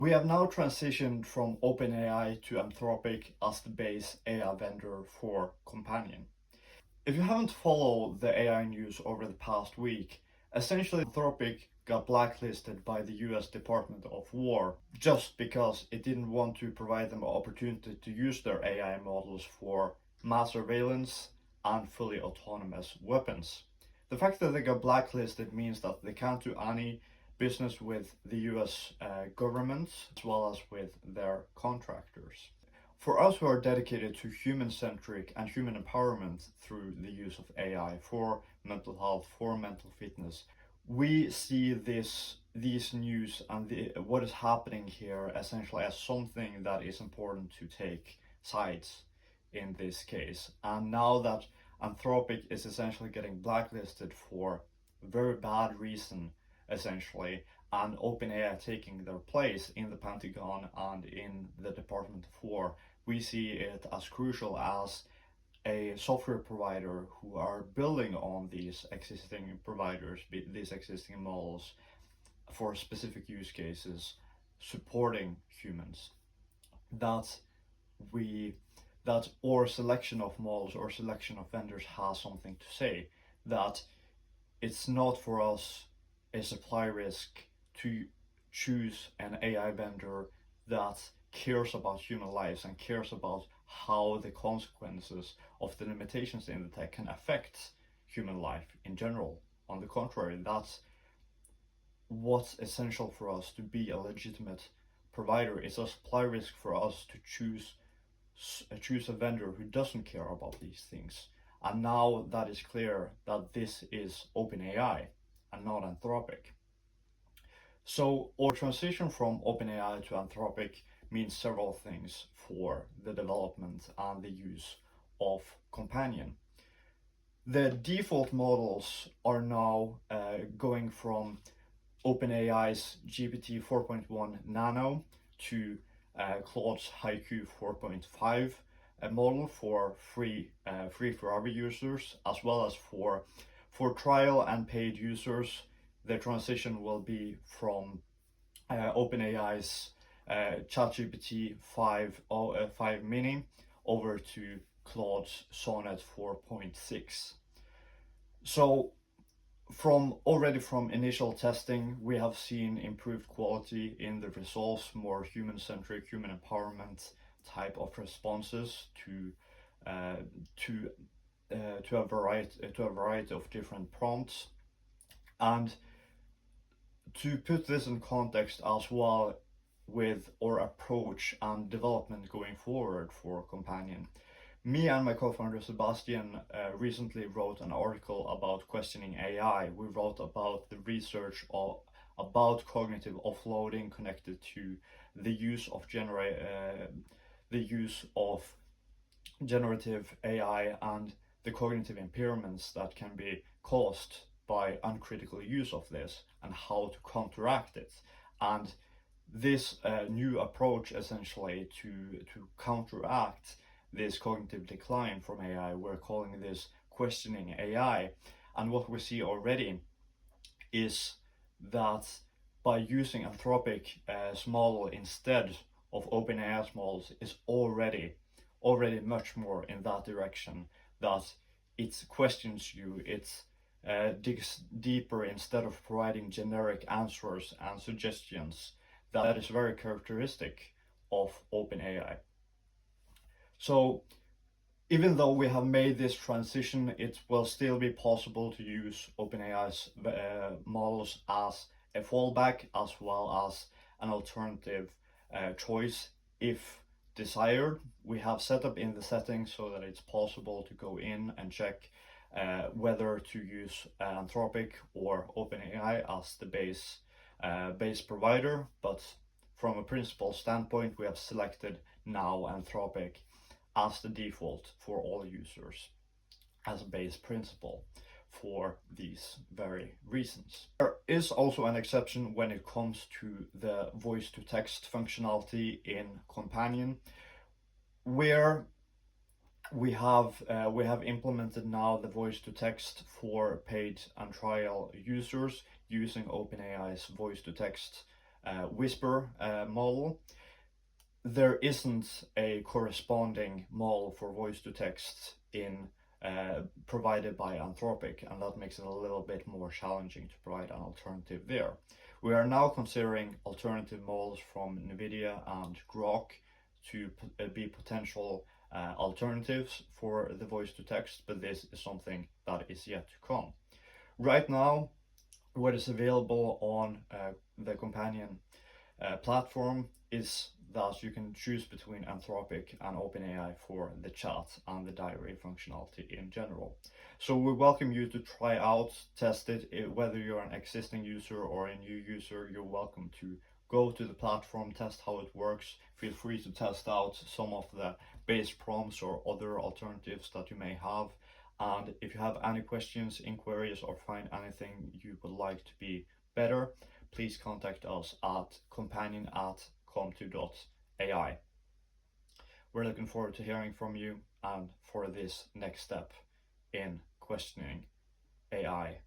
We have now transitioned from OpenAI to Anthropic as the base AI vendor for Companion. If you haven't followed the AI news over the past week, essentially Anthropic got blacklisted by the US Department of War just because it didn't want to provide them an opportunity to use their AI models for mass surveillance and fully autonomous weapons. The fact that they got blacklisted means that they can't do any business with the US government as well as with their contractors. For us who are dedicated to human-centric and human empowerment through the use of AI for mental health, for mental fitness, we see these news and what is happening here essentially as something that is important to take sides in this case. And now that Anthropic is essentially getting blacklisted for very bad reason, essentially, and OpenAI taking their place in the Pentagon and in the Department of War, we see it as crucial as a software provider who are building on these existing providers, these existing models for specific use cases, supporting humans. That we that our selection of models or selection of vendors has something to say. That it's not for us a supply risk to choose an AI vendor that cares about human lives and cares about how the consequences of the limitations in the tech can affect human life in general. On the contrary, that's what's essential for us to be a legitimate provider. It's a supply risk for us to choose a vendor who doesn't care about these things. And now that is clear that this is OpenAI and not Anthropic. So our transition from OpenAI to Anthropic means several things for the development and the use of Companion. The default models are now going from OpenAI's GPT 4.1 Nano to Claude's Haiku 4.5 model for free forever users, as well as for trial and paid users. The transition will be from OpenAI's ChatGPT 5 Mini over to Claude's Sonnet 4.6. So already from initial testing, we have seen improved quality in the results, more human-centric, human empowerment type of responses to a variety of different prompts. And to put this in context as well with our approach and development going forward for Companion, me and my co-founder Sebastian recently wrote an article about questioning AI. We wrote about the research about cognitive offloading connected to the use of generative AI and the cognitive impairments that can be caused by uncritical use of this and how to counteract it. And this new approach essentially to counteract this cognitive decline from AI, we're calling this questioning AI. And what we see already is that by using Anthropic's model instead of OpenAI's models is already much more in that direction, that it questions you, it digs deeper instead of providing generic answers and suggestions. That is very characteristic of OpenAI. So even though we have made this transition, it will still be possible to use OpenAI's models as a fallback as well as an alternative choice if desired. We have set up in the settings so that it's possible to go in and check whether to use Anthropic or OpenAI as the base provider, but from a principal standpoint, we have selected now Anthropic as the default for all users as a base principle for these very reasons. There is also an exception when it comes to the voice to text functionality in Companion, where we have implemented now the voice to text for paid and trial users using OpenAI's voice to text whisper model, there isn't a corresponding model for voice to text in provided by Anthropic, and that makes it a little bit more challenging to provide an alternative there. We are now considering alternative models from NVIDIA and Grok to be potential alternatives for the voice to text, but this is something that is yet to come. Right now, what is available on the companion platform is that you can choose between Anthropic and OpenAI for the chat and the diary functionality in general. So we welcome you to try out, test it. Whether you're an existing user or a new user, you're welcome to go to the platform, test how it works. Feel free to test out some of the base prompts or other alternatives that you may have. And if you have any questions, inquiries, or find anything you would like to be better, please contact us at companion@com2.ai. We're looking forward to hearing from you and for this next step in questioning AI